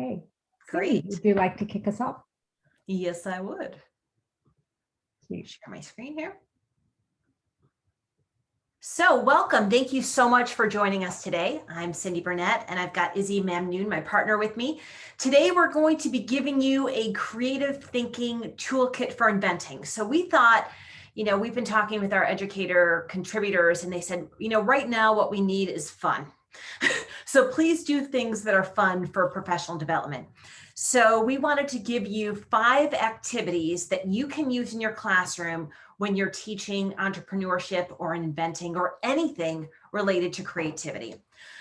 Okay. Great. Cyndi, would you like to kick us off? Yes, I would. Please. Share my screen here. So welcome. Thank you so much for joining us today. I'm Cyndi Burnett, and I've got Izzy Mamnoon, my partner, with me. Today, we're going to be giving you a creative thinking toolkit for inventing. So we thought, we've been talking with our educator contributors, and they said, right now what we need is fun. So please do things that are fun for professional development. So we wanted to give you 5 activities that you can use in your classroom when you're teaching entrepreneurship or inventing or anything related to creativity.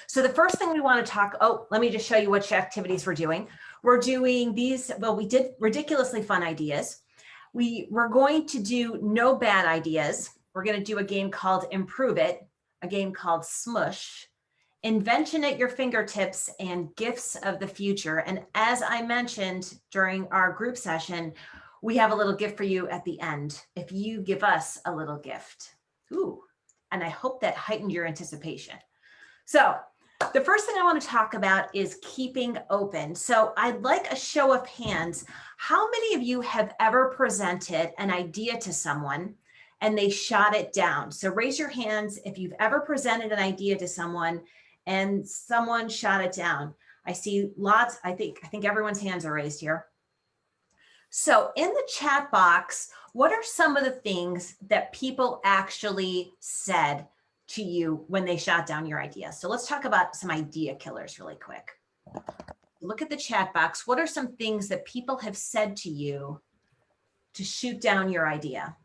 So the first thing we want to let me just show you which activities we're doing. We're doing these, we did ridiculously fun ideas. We're going to do no bad ideas. We're going to do a game called Improve It, a game called Smush, Invention at Your Fingertips, and Gifts of the Future. And as I mentioned during our group session, we have a little gift for you at the end if you give us a little gift. Ooh, and I hope that heightened your anticipation. So the first thing I want to talk about is keeping open. So I'd like a show of hands. How many of you have ever presented an idea to someone and they shot it down? So raise your hands if you've ever presented an idea to someone and someone shot it down. I see lots. I think everyone's hands are raised here. So in the chat box, what are some of the things that people actually said to you when they shot down your idea? So let's talk about some idea killers really quick. Look at the chat box. What are some things that people have said to you to shoot down your idea?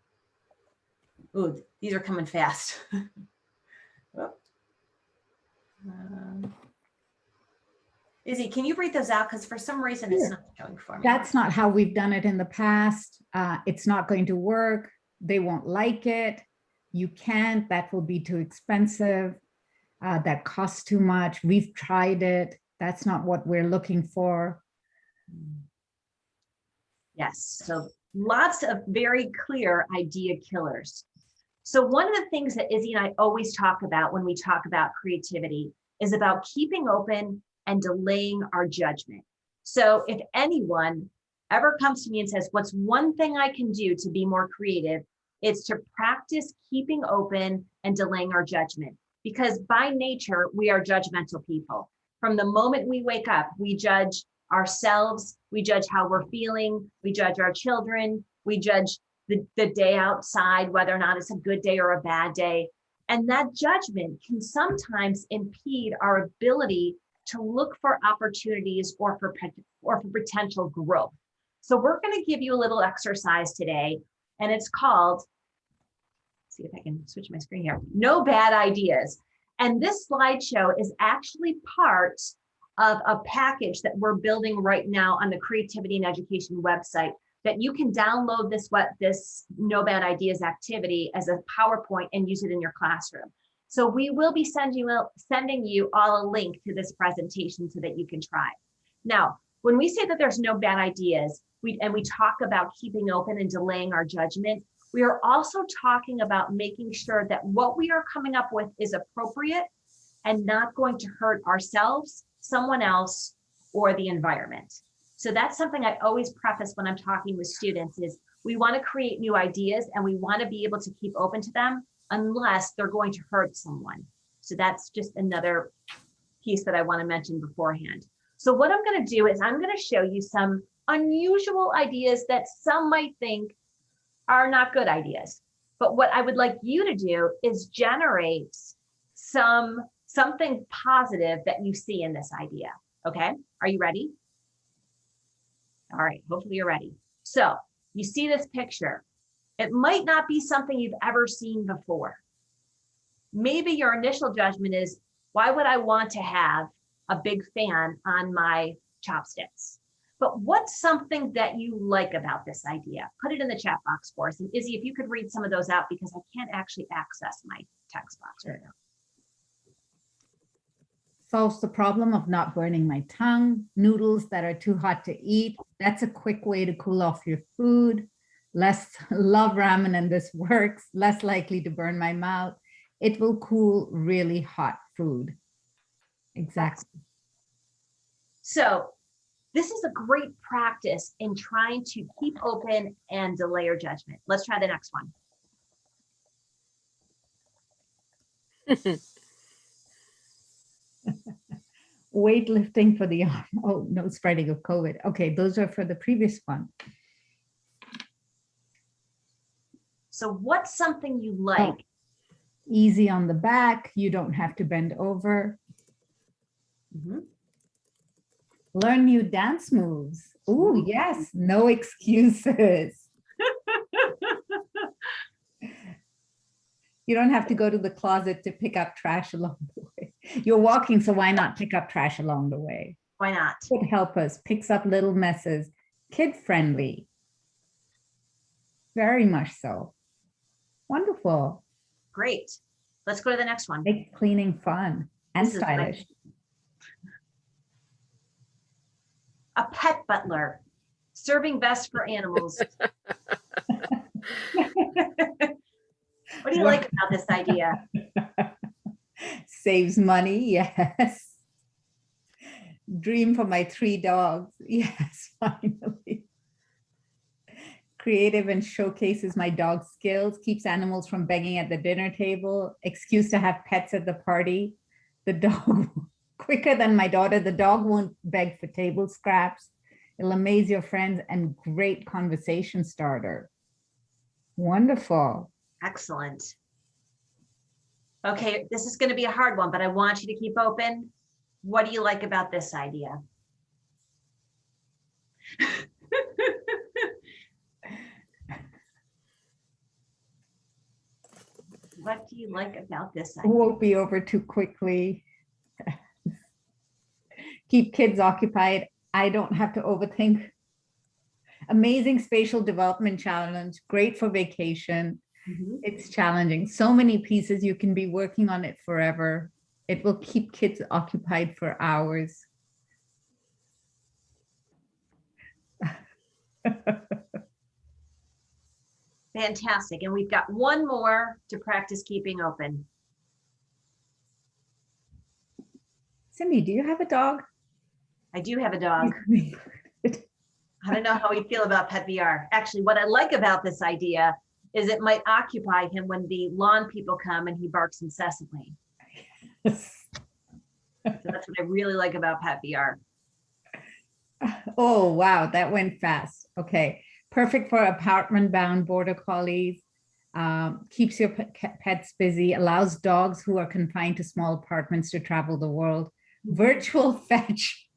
Ooh, these are coming fast. Izzy, can you read those out? Because for some reason it's not showing for me. That's not how we've done it in the past. It's not going to work. They won't like it. You can't. That will be too expensive. That costs too much. We've tried it. That's not what we're looking for. Yes. So lots of very clear idea killers. So one of the things that Izzy and I always talk about when we talk about creativity is about keeping open and delaying our judgment. So if anyone ever comes to me and says, what's one thing I can do to be more creative? It's to practice keeping open and delaying our judgment. Because by nature, we are judgmental people. From the moment we wake up, we judge ourselves, we judge how we're feeling, we judge our children, we judge the day outside, whether or not it's a good day or a bad day. And that judgment can sometimes impede our ability to look for opportunities or for potential growth. So we're going to give you a little exercise today, and it's called, let's see if I can switch my screen here, No Bad Ideas. And this slideshow is actually part of a package that we're building right now on the Creativity and Education website that you can download this No Bad Ideas activity as a PowerPoint and use it in your classroom. So we will be sending you all a link to this presentation so that you can try. Now, when we say that there's no bad ideas, we talk about keeping open and delaying our judgment, we are also talking about making sure that what we are coming up with is appropriate and not going to hurt ourselves, someone else, or the environment. So that's something I always preface when I'm talking with students is we want to create new ideas and we want to be able to keep open to them unless they're going to hurt someone. So that's just another piece that I want to mention beforehand. So what I'm going to do is I'm going to show you some unusual ideas that some might think are not good ideas. But what I would like you to do is generate something positive that you see in this idea. Okay, are you ready? All right, hopefully you're ready. So you see this picture. It might not be something you've ever seen before. Maybe your initial judgment is, why would I want to have a big fan on my chopsticks? But what's something that you like about this idea? Put it in the chat box for us. And Izzy, if you could read some of those out because I can't actually access my text box right now. Solves the problem of not burning my tongue. Noodles that are too hot to eat. That's a quick way to cool off your food. Love ramen and this works. Less likely to burn my mouth. It will cool really hot food. Exactly. So This is a great practice in trying to keep open and delay your judgment. Let's try the next one. Weightlifting for the arm. Oh, no spreading of COVID. Okay, those are for the previous one. So what's something you like? Oh, easy on the back. You don't have to bend over. Learn new dance moves. Oh, yes. No excuses. You don't have to go to the closet to pick up trash along the way. You're walking, so why not pick up trash along the way? Why not? Could help us, picks up little messes, kid-friendly. Very much so. Wonderful. Great. Let's go to the next one. Make cleaning fun and This is stylish. A pet butler, serving best for animals. What do you like about this idea? Saves money, yes. Dream for my 3 dogs, yes, finally. Creative and showcases my dog's skills, keeps animals from begging at the dinner table, excuse to have pets at the party. The dog, quicker than my daughter, the dog won't beg for table scraps. It'll amaze your friends and great conversation starter. Wonderful. Excellent. Okay, this is going to be a hard one, but I want you to keep open. What do you like about this idea? What do you like about this idea? Won't be over too quickly. Keep kids occupied. I don't have to overthink. Amazing spatial development challenge, great for vacation. It's challenging. So many pieces, you can be working on it forever. It will keep kids occupied for hours. Fantastic. And we've got one more to practice keeping open. Cyndi, do you have a dog? I do have a dog. I don't know how we feel about pet VR. Actually, what I like about this idea is it might occupy him when the lawn people come and he barks incessantly. So that's what I really like about pet VR. Oh, wow, that went fast. Okay, perfect for apartment-bound border collies. Keeps your pets busy, allows dogs who are confined to small apartments to travel the world. Virtual fetch.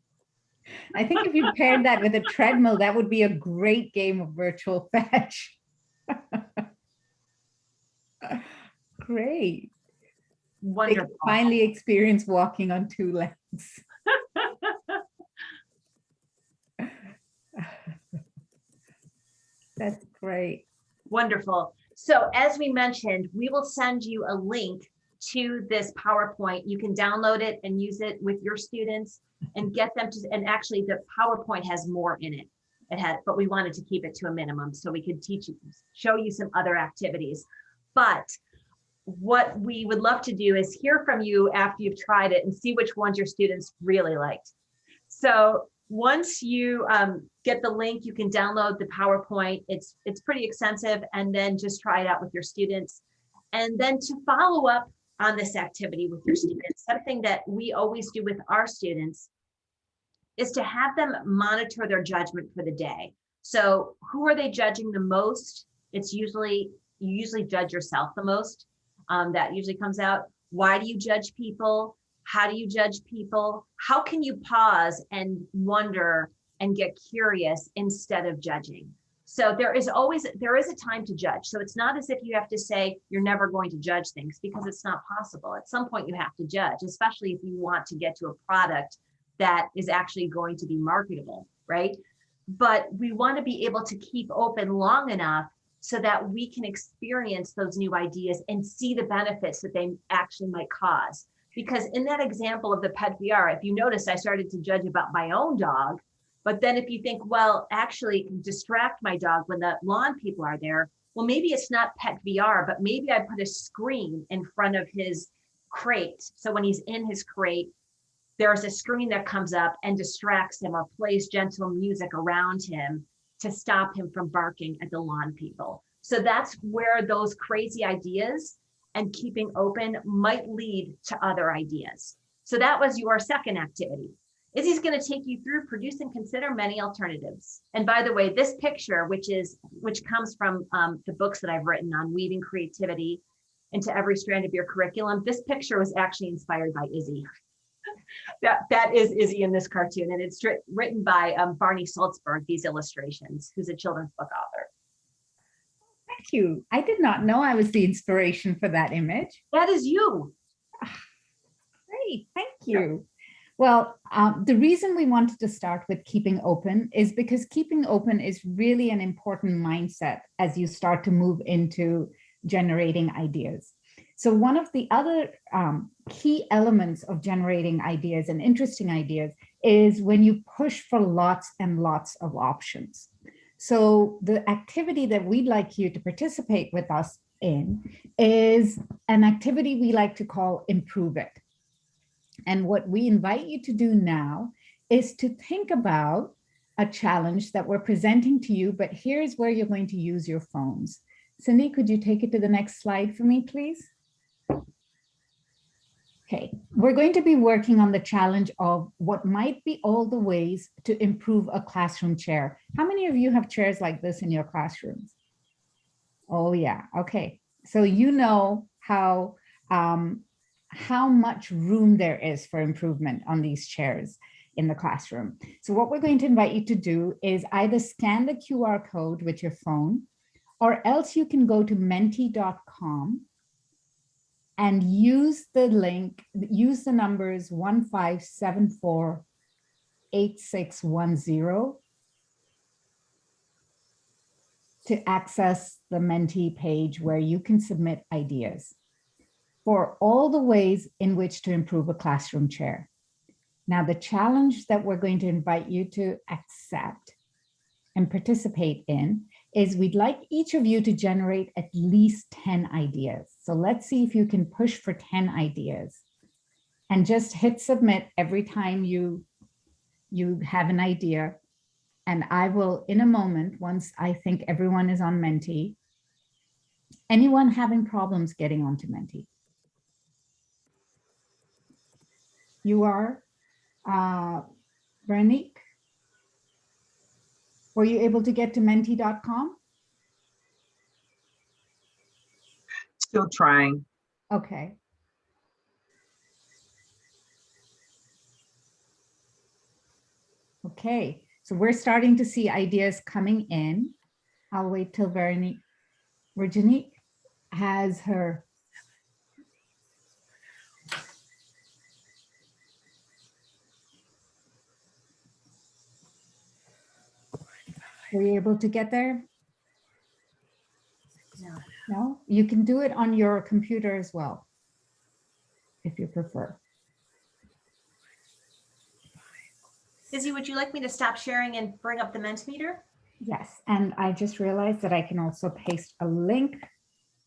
I think if you paired that with a treadmill, that would be a great game of virtual fetch. Great. Wonderful. Finally experience walking on 2 legs. That's great. Wonderful. So as we mentioned, we will send you a link to this PowerPoint. You can download it and use it with your students and get them to, and actually the PowerPoint has more in it. But we wanted to keep it to a minimum so we could teach you, show you some other activities. But what we would love to do is hear from you after you've tried it and see which ones your students really liked. So once you get the link, you can download the PowerPoint. It's pretty extensive, and then just try it out with your students. And then to follow up on this activity with your students, something that we always do with our students is to have them monitor their judgment for the day. So who are they judging the most? It's usually, you usually judge yourself the most. That usually comes out. Why do you judge people? How do you judge people? How can you pause and wonder and get curious instead of judging? So there is a time to judge. So it's not as if you have to say you're never going to judge things, because it's not possible. At some point you have to judge, especially if you want to get to a product that is actually going to be marketable, right? But we want to be able to keep open long enough so that we can experience those new ideas and see the benefits that they actually might cause. Because in that example of the pet VR, if you notice, I started to judge about my own dog. But then if you think, well, actually it can distract my dog when the lawn people are there, well, maybe it's not pet VR, but maybe I put a screen in front of his crate. So when he's in his crate, there's a screen that comes up and distracts him or plays gentle music around him to stop him from barking at the lawn people. So that's where those crazy ideas and keeping open might lead to other ideas. So that was your second activity. Izzy's going to take you through produce and consider many alternatives. And by the way, this picture, which comes from the books that I've written on weaving creativity into every strand of your curriculum, this picture was actually inspired by Izzy. That is Izzy in this cartoon, and it's written by Barney Salzberg, these illustrations, who's a children's book author. Thank you. I did not know I was the inspiration for that image. That is you. Great, thank you. Well, the reason we wanted to start with keeping open is because keeping open is really an important mindset as you start to move into generating ideas. So one of the other key elements of generating ideas and interesting ideas is when you push for lots and lots of options. So the activity that we'd like you to participate with us in is an activity we like to call Improve It. And what we invite you to do now is to think about a challenge that we're presenting to you, but here's where you're going to use your phones. Cyndi, could you take it to the next slide for me, please? Okay, we're going to be working on the challenge of what might be all the ways to improve a classroom chair. How many of you have chairs like this in your classrooms? Oh yeah, okay. So you know how much room there is for improvement on these chairs in the classroom. So what we're going to invite you to do is either scan the QR code with your phone, or else you can go to menti.com and use the link, use the numbers 15748610 to access the Menti page where you can submit ideas for all the ways in which to improve a classroom chair. Now, the challenge that we're going to invite you to accept and participate in is we'd like each of you to generate at least 10 ideas. So let's see if you can push for 10 ideas and just hit submit every time you have an idea. And I will, in a moment, once I think everyone is on Menti, anyone having problems getting onto Menti? You are, Burnett? Were you able to get to menti.com? Still trying. Okay. Okay, so we're starting to see ideas coming in. I'll wait till Virginie has her. Were you able to get there? No. No, you can do it on your computer as well, if you prefer. Izzy, would you like me to stop sharing and bring up the Mentimeter? Yes, and I just realized that I can also paste a link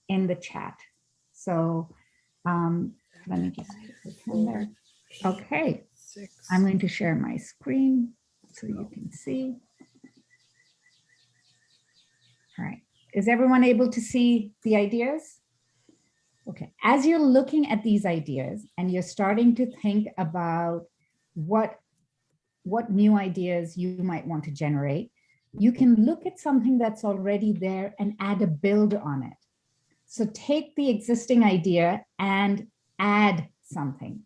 in the chat. So let me just put it in there. Okay, I'm going to share my screen so you can see. All right, is everyone able to see the ideas? Okay, as you're looking at these ideas and you're starting to think about what new ideas you might want to generate, you can look at something that's already there and add a build on it. So take the existing idea and add something.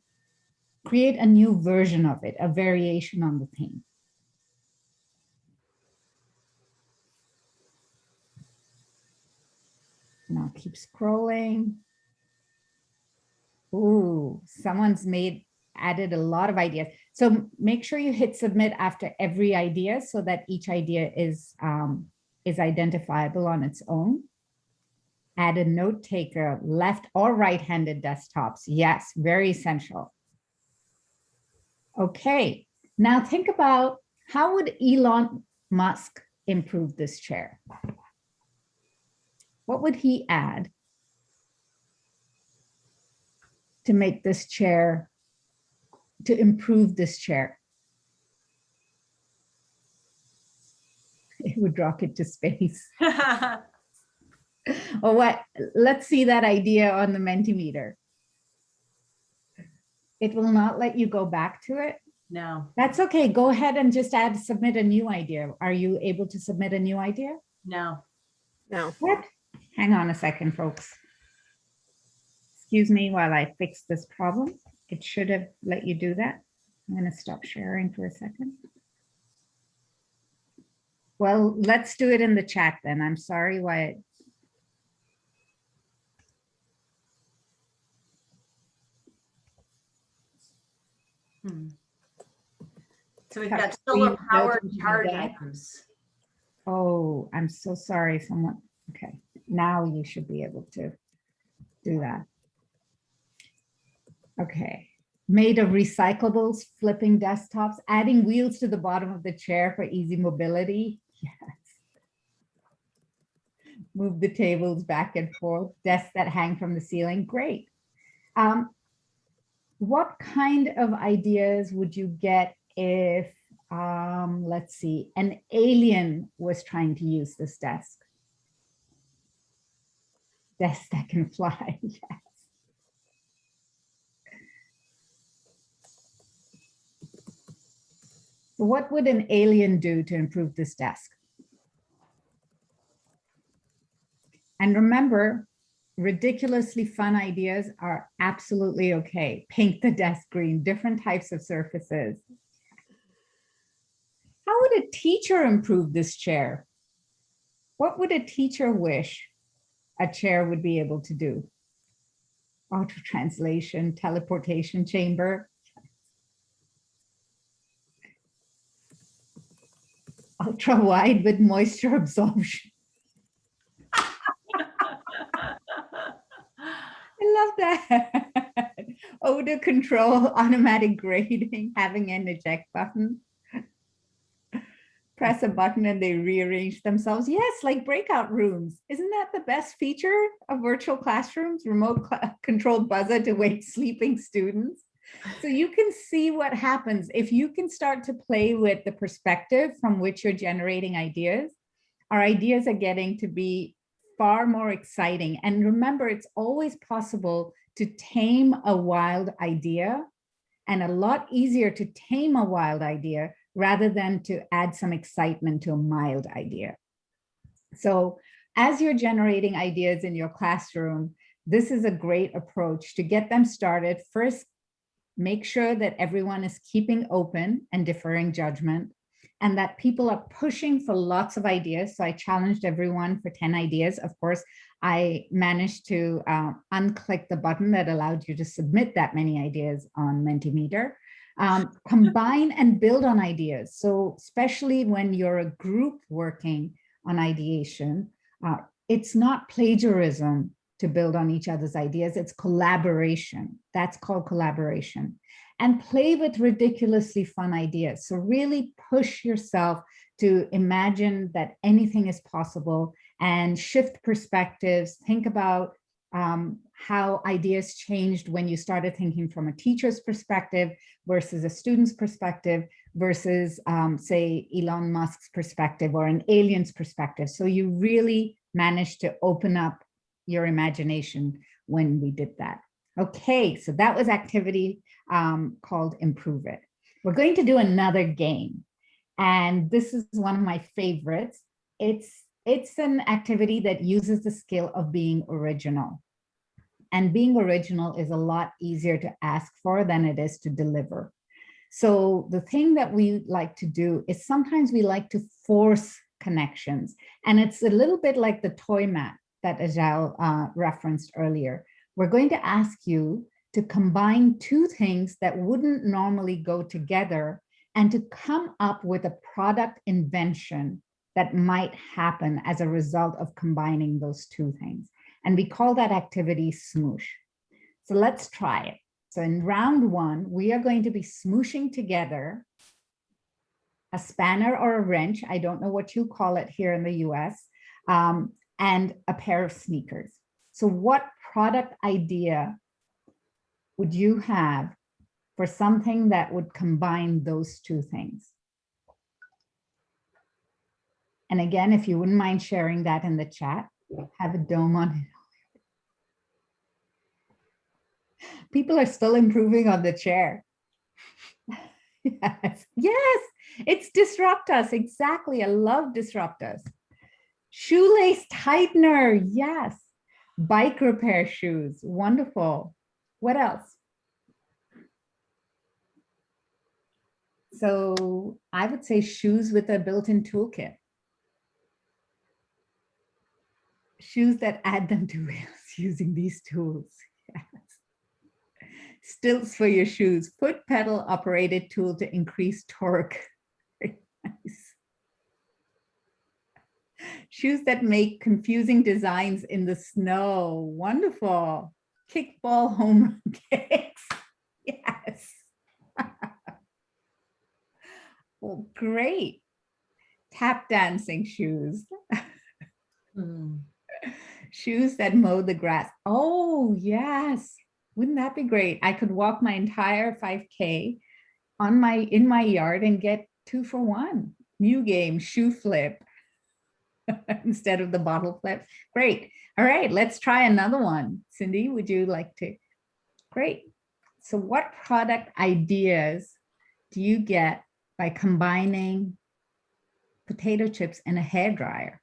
Create a new version of it, a variation on the theme. Now keep scrolling. Ooh, someone's added a lot of ideas. So make sure you hit submit after every idea so that each idea is identifiable on its own. Add a note taker, left or right-handed desktops. Yes, very essential. Okay, now think about how would Elon Musk improve this chair? What would he add to make this chair to improve this chair? It would rock it to space. Or what? Let's see that idea on the Mentimeter. It will not let you go back to it. No, That's okay. Go ahead and just submit a new idea. Are you able to submit a new idea? no. No. What? Hang on a second, folks. Excuse me while I fix this problem. It should have let you do that. I'm going to stop sharing for a second. Well, let's do it in the chat then. I'm sorry why. So we've got solar powered Built into charge that. items. Oh, I'm so sorry. Someone. Okay. Now you should be able to do that. Okay. Made of recyclables, flipping desktops, adding wheels to the bottom of the chair for easy mobility. Yes. Move the tables back and forth, desks that hang from the ceiling. Great. What kind of ideas would you get if, let's see, an alien was trying to use this desk? Desk that can fly, yes. What would an alien do to improve this desk? And remember, ridiculously fun ideas are absolutely okay. Paint the desk green, different types of surfaces. How would a teacher improve this chair? What would a teacher wish a chair would be able to do? Auto translation, teleportation chamber. Ultra wide with moisture absorption. I love that. Odor control, automatic grading, having an eject button. Press a button and they rearrange themselves. Yes, like breakout rooms. Isn't that the best feature of virtual classrooms? Remote controlled buzzer to wake sleeping students. So you can see what happens if you can start to play with the perspective from which you're generating ideas. Our ideas are getting to be far more exciting. And remember, it's always possible to tame a wild idea, and a lot easier to tame a wild idea rather than to add some excitement to a mild idea. So as you're generating ideas in your classroom, this is a great approach to get them started. First, make sure that everyone is keeping open and deferring judgment, and that people are pushing for lots of ideas. So I challenged everyone for 10 ideas. Of course, I managed to unclick the button that allowed you to submit that many ideas on Mentimeter. Combine and build on ideas. So especially when you're a group working on ideation, it's not plagiarism to build on each other's ideas, it's collaboration. That's called collaboration. And play with ridiculously fun ideas. So really push yourself to imagine that anything is possible and shift perspectives. Think about how ideas changed when you started thinking from a teacher's perspective versus a student's perspective versus say Elon Musk's perspective or an alien's perspective. So you really managed to open up your imagination when we did that. Okay, so that was activity called Improve It. We're going to do another game, and this is one of my favorites. It's an activity that uses the skill of being original. And being original is a lot easier to ask for than it is to deliver. So the thing that we like to do is sometimes we like to force connections. And it's a little bit like the toy mat that Ajal referenced earlier. We're going to ask you to combine two things that wouldn't normally go together and to come up with a product invention that might happen as a result of combining those two things. And we call that activity smoosh. So let's try it. So in round one, we are going to be smooshing together a spanner or a wrench, I don't know what you call it here in the US, and a pair of sneakers. So what product idea would you have for something that would combine those two things. And again, if you wouldn't mind sharing that in the chat, have a dome on it. People are still improving on the chair. Yes, yes, it's disrupt us. Exactly. I love disrupt us. Shoelace tightener. Yes. Bike repair shoes. Wonderful. What else? So I would say shoes with a built-in toolkit. Shoes that add them to wheels using these tools. Yes. Stilts for your shoes. Foot pedal operated tool to increase torque. Very nice. Shoes that make confusing designs in the snow. Wonderful. Kickball home run kicks. Yes. Well, great. Tap dancing shoes. Shoes that mow the grass. Oh, yes. Wouldn't that be great? I could walk my entire 5K in my yard and get 2 for 1. New game, shoe flip. Instead of the bottle flip. Great. All right, let's try another one. Cyndi, would you like to? Great. So what product ideas do you get by combining potato chips and a hairdryer?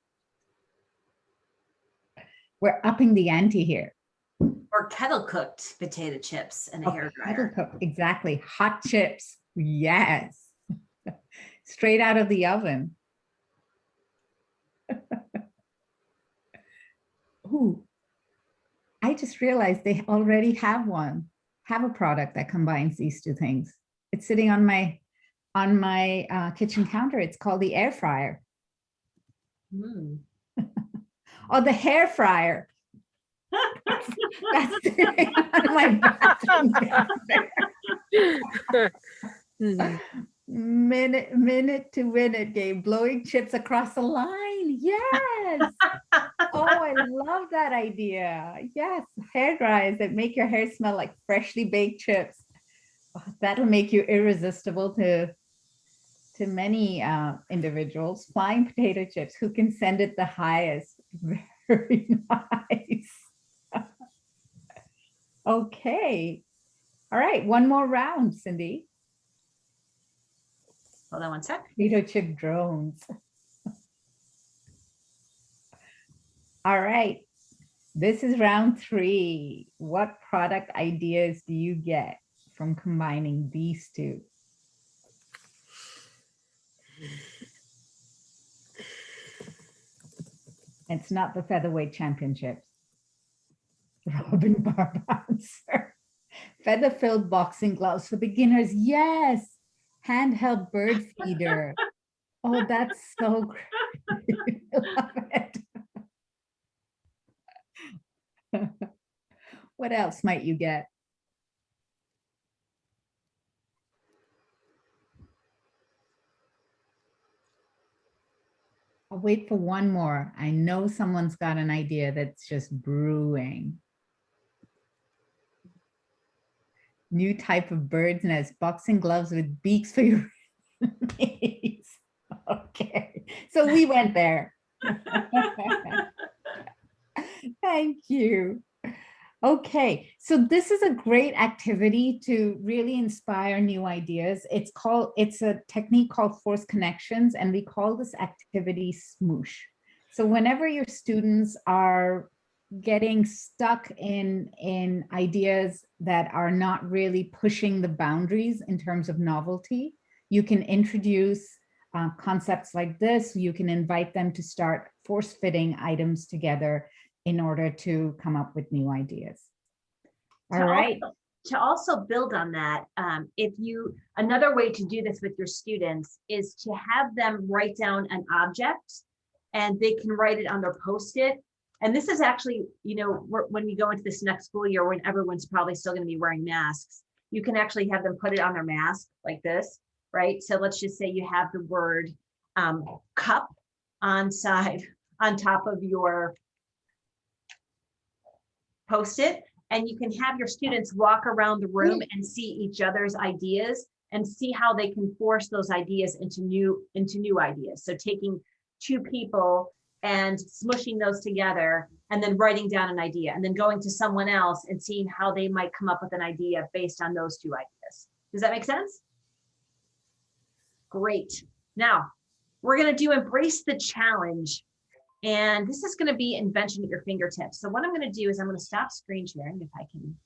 We're upping the ante here. Or kettle cooked potato chips and a hairdryer. Kettle cooked, exactly. Hot chips. Yes. Straight out of the oven. Ooh, I just realized they already have a product that combines these two things. It's sitting on my kitchen counter. It's called the air fryer. Or the hair fryer. That's sitting on my bathroom counter. Minute to minute game, blowing chips across the line. Yes. Oh, I love that idea. Yes, hair dryers that make your hair smell like freshly baked chips. Oh, that'll make you irresistible to many individuals. Flying potato chips, who can send it the highest? Very nice. Okay. All right, one more round, Cyndi. Hold on one sec. Potato chip drones. All right, this is round 3. What product ideas do you get from combining these two? It's not the featherweight championships. Robin Barb answer. Feather-filled boxing gloves for beginners. Yes. Handheld bird feeder. Oh, that's so great. I love it. What else might you get? I'll wait for one more. I know someone's got an idea that's just brewing. New type of bird's nest, boxing gloves with beaks for your knees. Okay, so we went there. Thank you. Okay, so this is a great activity to really inspire new ideas. It's a technique called force connections, and we call this activity smoosh. So whenever your students are getting stuck in ideas that are not really pushing the boundaries in terms of novelty, you can introduce concepts like this. You can invite them to start force fitting items together in order to come up with new ideas. All right. To also build on that, another way to do this with your students is to have them write down an object, and they can write it on their Post-it. And this is actually, when we go into this next school year, when everyone's probably still going to be wearing masks, you can actually have them put it on their mask like this, right? So let's just say you have the word cup on top of your Post-it, and you can have your students walk around the room and see each other's ideas and see how they can force those ideas into new ideas. So taking two people and smushing those together and then writing down an idea and then going to someone else and seeing how they might come up with an idea based on those two ideas. Does that make sense? Great. Now, we're going to do embrace the challenge. And this is going to be invention at your fingertips. So what I'm going to do is I'm going to stop screen sharing if I can.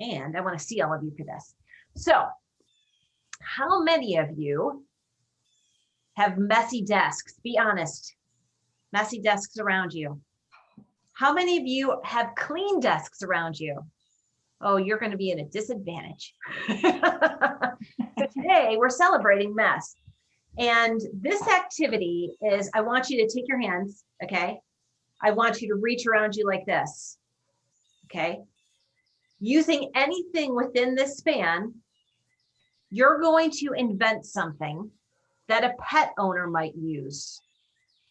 And I want to see all of you for this. So how many of you have messy desks? Be honest. Messy desks around you. How many of you have clean desks around you? Oh, you're going to be at a disadvantage. So today we're celebrating mess. And this activity is, I want you to take your hands, okay? I want you to reach around you like this, okay? Using anything within this span, you're going to invent something that a pet owner might use,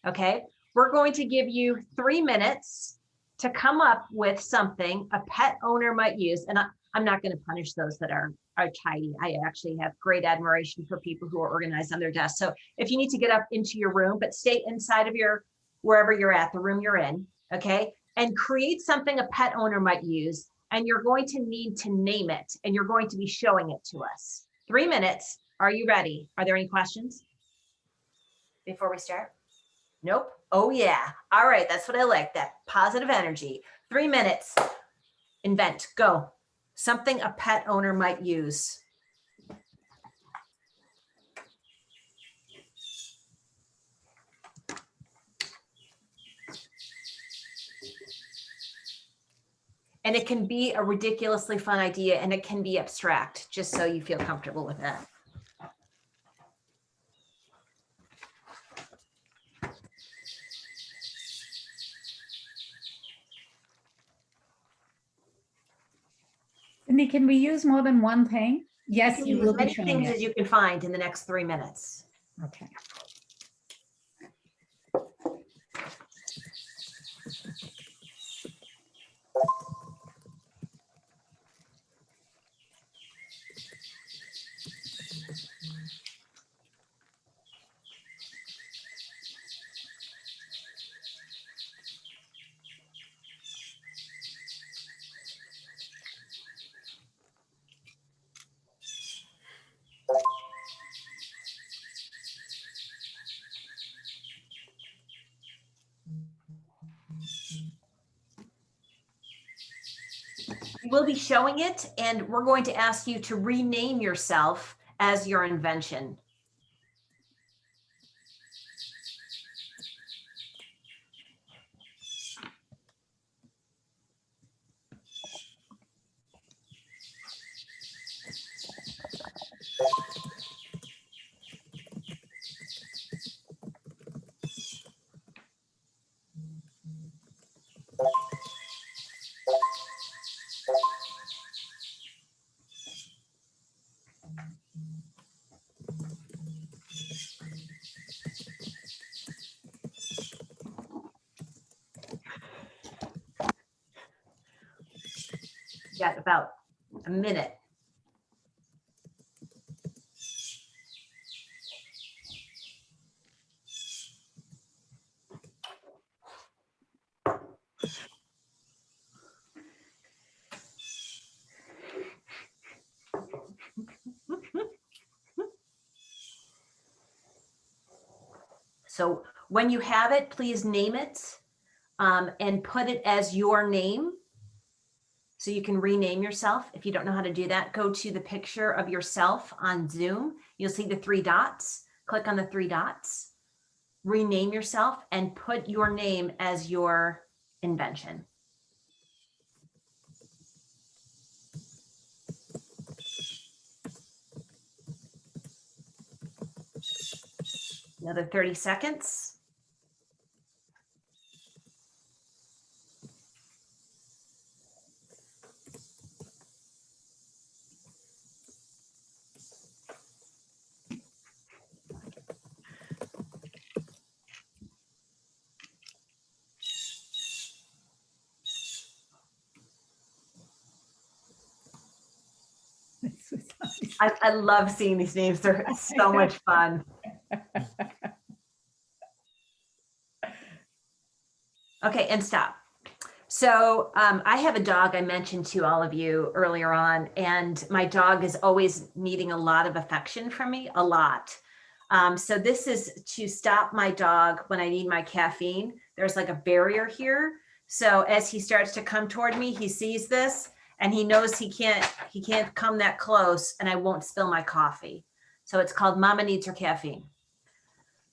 okay? We're going to give you 3 minutes to come up with something a pet owner might use. And I'm not going to punish those that are tidy. I actually have great admiration for people who are organized on their desks. So if you need to get up into your room, but stay inside of your, wherever you're at, the room you're in, okay? And create something a pet owner might use. And you're going to need to name it and you're going to be showing it to us. 3 minutes. Are you ready? Are there any questions before we start? Nope. Oh yeah. All right. That's what I like. That positive energy. 3 minutes. Invent. Go. Something a pet owner might use. And it can be a ridiculously fun idea and it can be abstract, just so you feel comfortable with that. Cindy, can we use more than one thing? Yes, you use will be as many showing things it. as you can find in the next 3 minutes. Okay. We'll be showing it and we're going to ask you to rename yourself as your invention. Got about a minute. So when you have it, please name it and put it as your name. So you can rename yourself. If you don't know how to do that, go to the picture of yourself on Zoom. You'll see the 3 dots. Click on the 3 dots, rename yourself and put your name as your invention. Another 30 seconds. I love seeing these names. They're so much fun. Okay, and stop. So I have a dog I mentioned to all of you earlier on, and my dog is always needing a lot of affection from me, a lot. So this is to stop my dog when I need my caffeine. There's like a barrier here. So as he starts to come toward me, he sees this and he knows he can't come that close and I won't spill my coffee. So it's called Mama Needs Her Caffeine.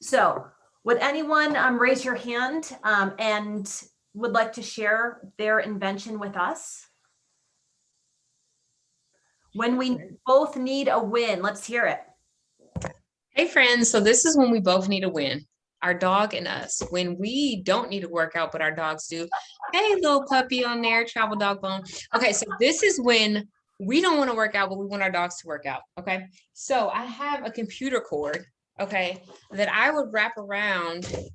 So would anyone raise your hand and would like to share their invention with us? When we both need a win, let's hear it. Hey friends, so this is when we both need a win, our dog and us. When we don't need a workout, but our dogs do. Hey, little puppy on there, travel dog bone. Okay, so this is when we don't want to work out, but we want our dogs to work out. Okay, so I have a computer cord, okay, that I would wrap around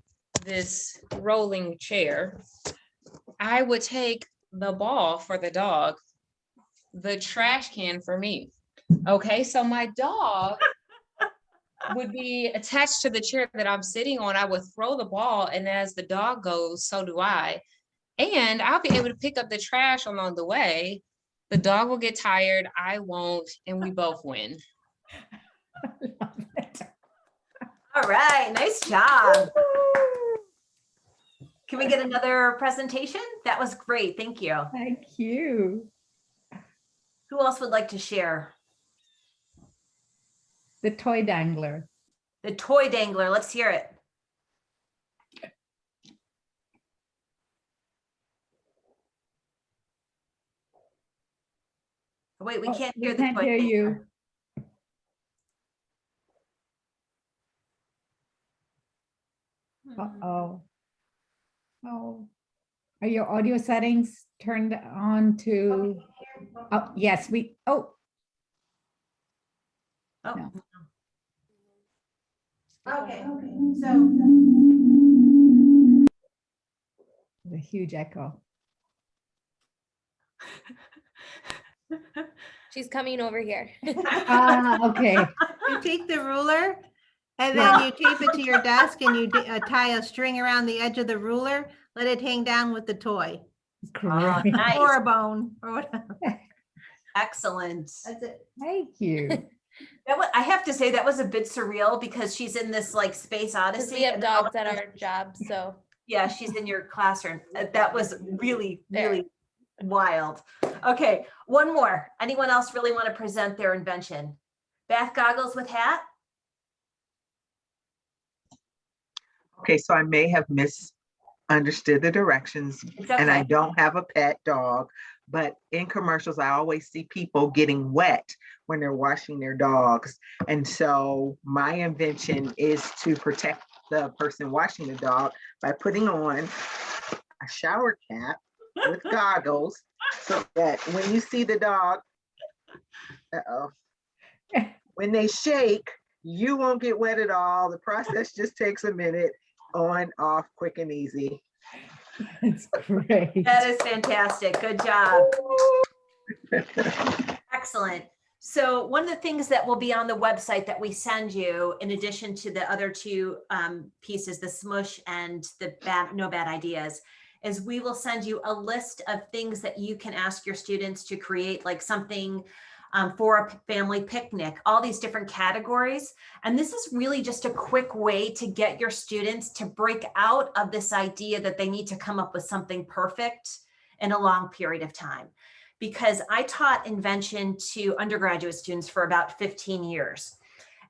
this rolling chair. I would take the ball for the dog, the trash can for me. Okay, so my dog would be attached to the chair that I'm sitting on. I would throw the ball, and as the dog goes, so do I. And I'll be able to pick up the trash along the way. The dog will get tired, I won't, and we both win. All right, nice job. Can we get another presentation? That was great, thank you. Thank you. Who else would like to share? The toy dangler. The toy dangler, let's hear it. Wait, we can't hear the can't toy hear dangler. you. Uh-oh. Oh, are your audio settings turned on to? Oh, yes, Oh. No. Okay, so. The huge echo. She's coming over here. Okay. You take the ruler and then you tape it to your desk and you tie a string around the edge of the ruler, let it hang down with the toy. Great. Nice. Or a bone or whatever. Excellent. That's it. Thank you. I have to say that was a bit surreal because she's in this like space Because odyssey. we have and all dogs of at a our job, so. Yeah, she's in your classroom. That was really, really wild. Okay, one more. Anyone else really want to present their invention? Bath goggles with hat? Okay, so I may have misunderstood the directions, It's and I okay. don't have a pet dog, but in commercials, I always see people getting wet when they're washing their dogs. And so my invention is to protect the person washing the dog by putting on a shower cap with goggles so that when you see the dog, when they shake, you won't get wet at all. The process just takes a minute, on, off, quick and easy. That's great. That is fantastic. Good job. Excellent. So one of the things that will be on the website that we send you, in addition to the other two pieces, the smush and the no bad ideas, is we will send you a list of things that you can ask your students to create, like something for a family picnic, all these different categories. And this is really just a quick way to get your students to break out of this idea that they need to come up with something perfect in a long period of time. Because I taught invention to undergraduate students for about 15 years.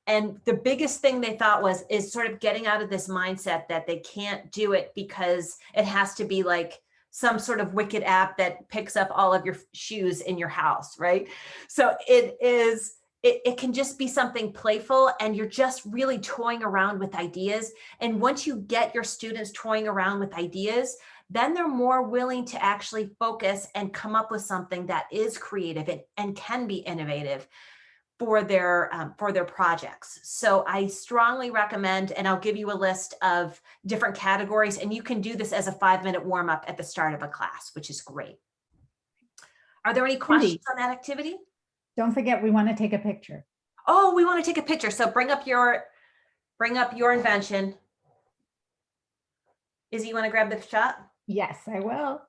And the biggest thing they thought is sort of getting out of this mindset that they can't do it because it has to be like some sort of wicked app that picks up all of your shoes in your house, right? So it can just be something playful, and you're just really toying around with ideas. And once you get your students toying around with ideas, then they're more willing to actually focus and come up with something that is creative and can be innovative for their projects. So I strongly recommend, and I'll give you a list of different categories, and you can do this as a 5-minute warm up at the start of a class, which is great. Are there any questions on that activity? Don't forget, we want to take a picture. Oh, we want to take a picture. So bring up your invention. Izzy, you want to grab the shot? Yes, I will.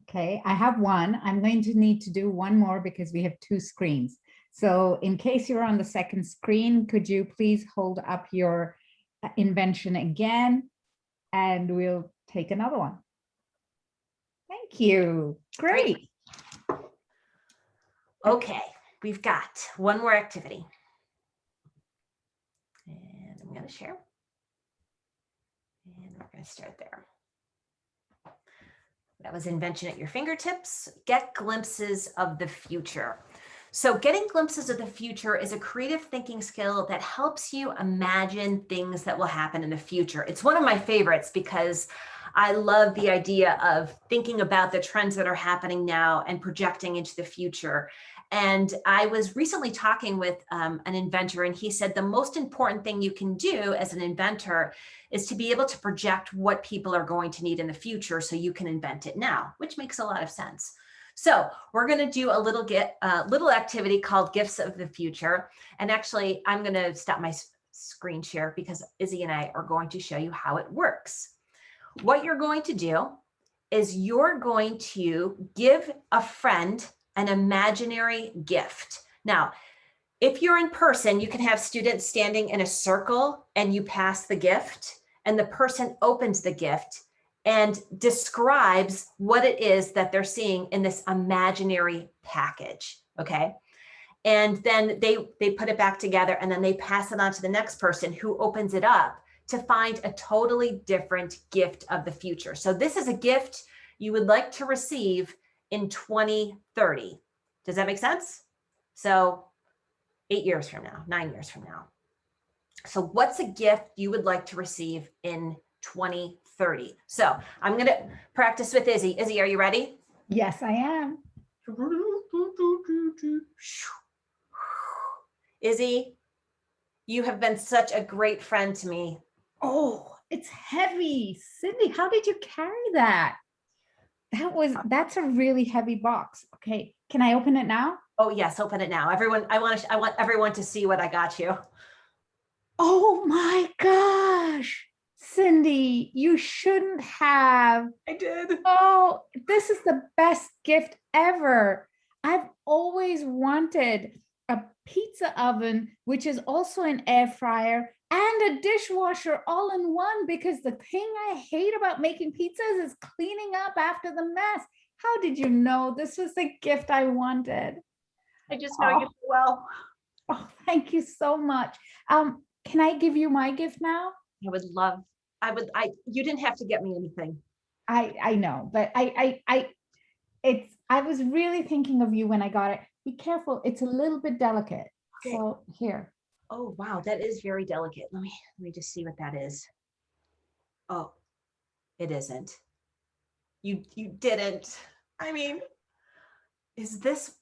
Okay, I have one. I'm going to need to do one more because we have two screens. So in case you're on the second screen, could you please hold up your invention again? And we'll take another one. Thank you. Great. Okay, we've got one more activity. And I'm going to share. And we're going to start there. That was invention at your fingertips. Get glimpses of the future. So getting glimpses of the future is a creative thinking skill that helps you imagine things that will happen in the future. It's one of my favorites because I love the idea of thinking about the trends that are happening now and projecting into the future. And I was recently talking with an inventor, and he said the most important thing you can do as an inventor is to be able to project what people are going to need in the future so you can invent it now, which makes a lot of sense. So we're going to do a little activity called Gifts of the Future. And actually, I'm going to stop my screen share because Izzy and I are going to show you how it works. What you're going to do is you're going to give a friend an imaginary gift. Now, if you're in person, you can have students standing in a circle and you pass the gift and the person opens the gift and describes what it is that they're seeing in this imaginary package, okay? And then they put it back together and then they pass it on to the next person who opens it up to find a totally different gift of the future. So this is a gift you would like to receive in 2030. Does that make sense? So 8 years from now, 9 years from now. So what's a gift you would like to receive in 2030? So I'm going to practice with Izzy. Izzy, are you ready? Yes, I am. Izzy, you have been such a great friend to me. Oh, it's heavy. Cyndi, how did you carry that? That's a really heavy box. Okay, can I open it now? Oh yes, open it now. Everyone, I want everyone to see what I got you. Oh my gosh, Cyndi, you shouldn't have. I did. Oh, this is the best gift ever. I've always wanted a pizza oven, which is also an air fryer and a dishwasher all in one, because the thing I hate about making pizzas is cleaning up after the mess. How did you know this was the gift I wanted? I just know you so well. Oh, thank you so much. Can I give you my gift now? You didn't have to get me anything. I know, but I was really thinking of you when I got it. Be careful, it's a little bit delicate. Okay. So here. Oh wow, that is very delicate. Let me just see what that is. Oh, it isn't. You didn't. I mean, is this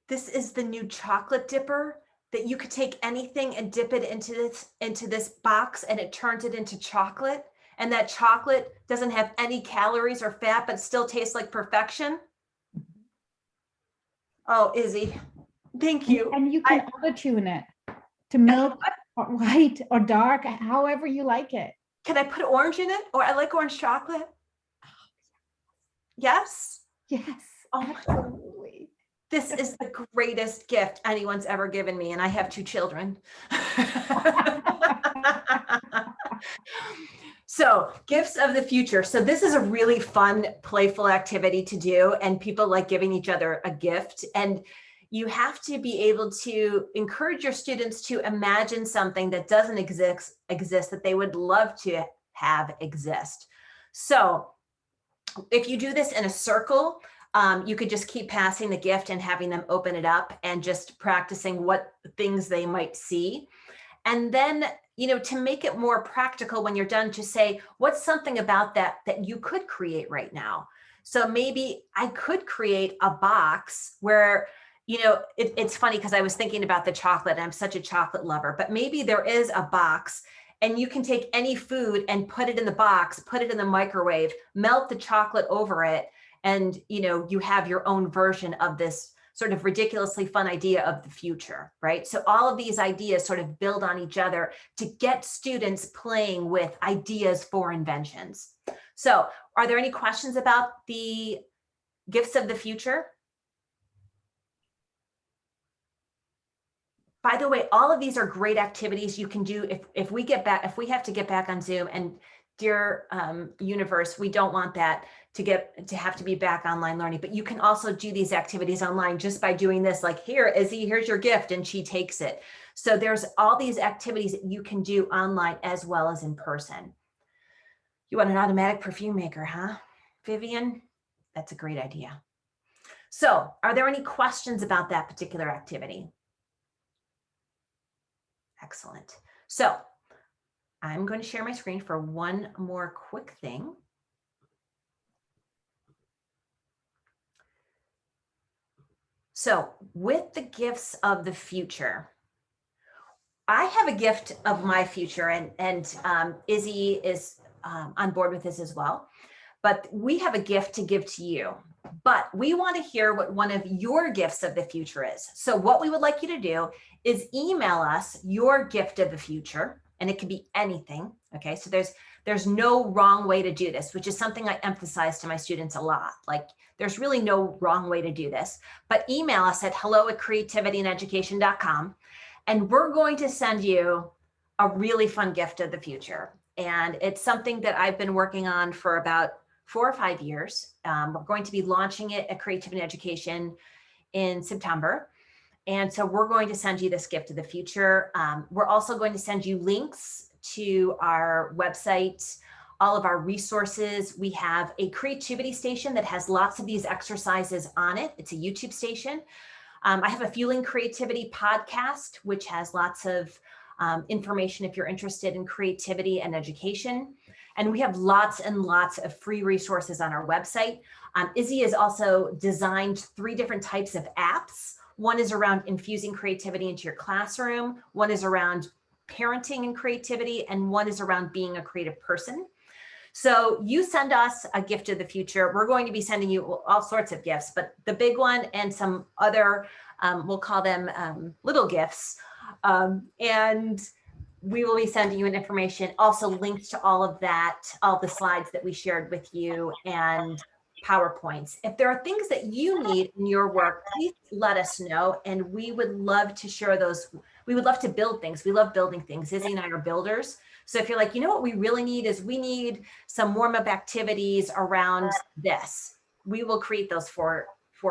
is the new chocolate dipper that you could take anything and dip it into this box and it turns it into chocolate, and that chocolate doesn't have any calories or fat but still tastes like perfection? Oh, Izzy, thank you. And you can auto tune it to milk or white or dark, however you like it. Can I put orange in it? Or I like orange chocolate. Yes? Yes, Oh, absolutely. this is the greatest gift anyone's ever given me, and I have 2 children. So, gifts of the future. So this is a really fun, playful activity to do, and people like giving each other a gift. And you have to be able to encourage your students to imagine something that doesn't exist that they would love to have exist. So if you do this in a circle, you could just keep passing the gift and having them open it up and just practicing what things they might see. And then, to make it more practical when you're done, just say, what's something about that you could create right now? So maybe I could create a box where, it's funny because I was thinking about the chocolate. I'm such a chocolate lover, but maybe there is a box and you can take any food and put it in the box, put it in the microwave, melt the chocolate over it, and you have your own version of this sort of ridiculously fun idea of the future, right? So all of these ideas sort of build on each other to get students playing with ideas for inventions. So are there any questions about the gifts of the future? By the way, all of these are great activities you can do if we have to get back on Zoom, and dear universe, we don't want that to have to be back online learning, but you can also do these activities online just by doing this, like, here, Izzy, here's your gift, and she takes it. So there's all these activities that you can do online as well as in person. You want an automatic perfume maker, huh, Vivian? That's a great idea. So are there any questions about that particular activity? Excellent. So I'm going to share my screen for one more quick thing. So with the gifts of the future, I have a gift of my future, and Izzy is on board with this as well. But we have a gift to give to you. But we want to hear what one of your gifts of the future is. So what we would like you to do is email us your gift of the future, and it can be anything. Okay, so there's no wrong way to do this, which is something I emphasize to my students a lot. Like, there's really no wrong way to do this. But email us at hello@creativityandeducation.com, and we're going to send you a really fun gift of the future. And it's something that I've been working on for about 4 or 5 years. We're going to be launching it at Creativity and Education in September. And so we're going to send you this gift of the future. We're also going to send you links to our website, all of our resources. We have a creativity station that has lots of these exercises on it. It's a YouTube station. I have a Fueling Creativity podcast, which has lots of information if you're interested in creativity and education. And we have lots and lots of free resources on our website. Izzy has also designed 3 different types of apps. One is around infusing creativity into your classroom. One is around parenting and creativity, and one is around being a creative person. So you send us a gift of the future. We're going to be sending you all sorts of gifts, but the big one and some other, we'll call them little gifts. And we will be sending you an information, also links to all of that, all the slides that we shared with you, and PowerPoints. If there are things that you need in your work, please let us know, and we would love to share those. We would love to build things. We love building things. Izzy and I are builders. So if you're like, what we really need is we need some warm-up activities around this, we will create those for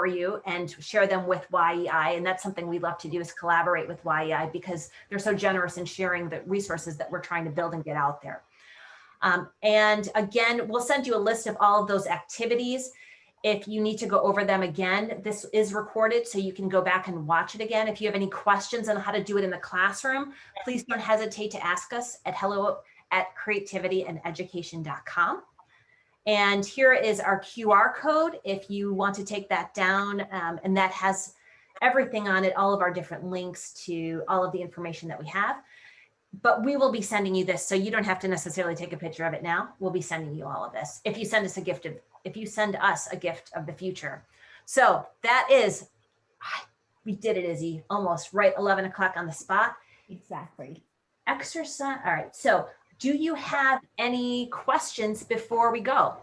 you and share them with YEI. And that's something we love to do, is collaborate with YEI, because they're so generous in sharing the resources that we're trying to build and get out there. And again, we'll send you a list of all of those activities. If you need to go over them again, this is recorded, so you can go back and watch it again. If you have any questions on how to do it in the classroom, please don't hesitate to ask us at hello@creativityandeducation.com. And here is our QR code if you want to take that down, and that has everything on it, all of our different links to all of the information that we have. But we will be sending you this, so you don't have to necessarily take a picture of it now. We'll be sending you all of this if you send us a gift of the future. So that is, we did it, Izzy, almost right 11 o'clock on the spot. Exactly. Exercise. All right. So do you have any questions before we go?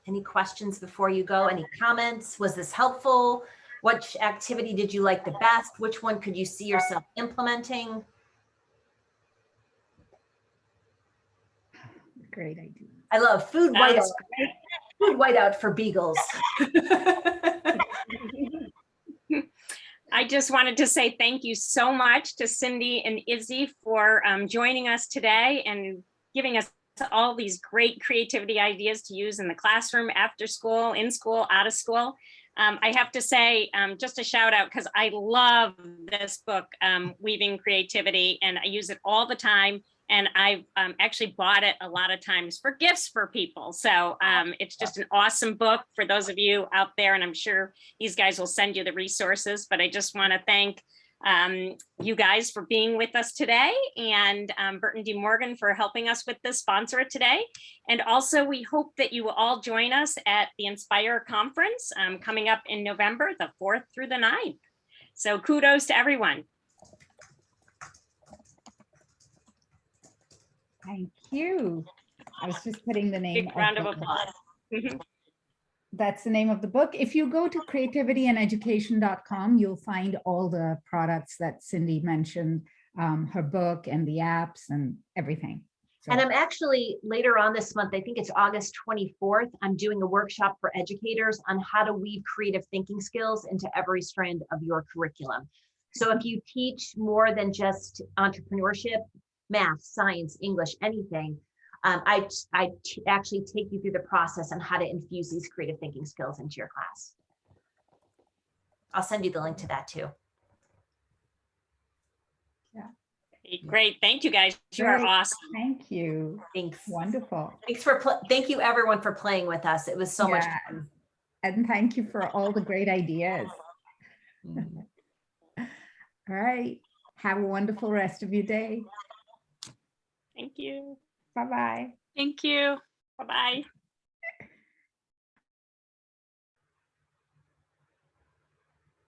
Any questions before you go? Any comments? Was this helpful? Which activity did you like the best? Which one could you see yourself implementing? Great idea. I love food whiteout. Food whiteout for beagles. I just wanted to say thank you so much to Cyndi and Izzy for joining us today and giving us all these great creativity ideas to use in the classroom, after school, in school, out of school. I have to say, just a shout out, because I love this book, Weaving Creativity, and I use it all the time. And I've actually bought it a lot of times for gifts for people. So it's just an awesome book for those of you out there. And I'm sure these guys will send you the resources. But I just want to thank you guys for being with us today, and Burton D. Morgan for helping us with the sponsor today. And also, we hope that you will all join us at the Inspire Conference coming up in November, the 4th through the 9th. So kudos to everyone. Thank you. I was just putting the name. Big round of the- applause. Mhm. That's the name of the book. If you go to creativityandeducation.com, you'll find all the products that Cyndi mentioned, her book and the apps and everything. So, And I'm actually later on this month, I think it's August 24th, I'm doing a workshop for educators on how to weave creative thinking skills into every strand of your curriculum. So if you teach more than just entrepreneurship, math, science, English, anything, I actually take you through the process on how to infuse these creative thinking skills into your class. I'll send you the link to that too. Great. Thank you, guys. You are Great. awesome. thank you. Thanks. Wonderful. Thank you everyone for playing with us. It was so much Yeah. fun. And thank you for all the great ideas. All right. Have a wonderful rest of your day. Thank you. Bye-bye. Thank you. Bye-bye.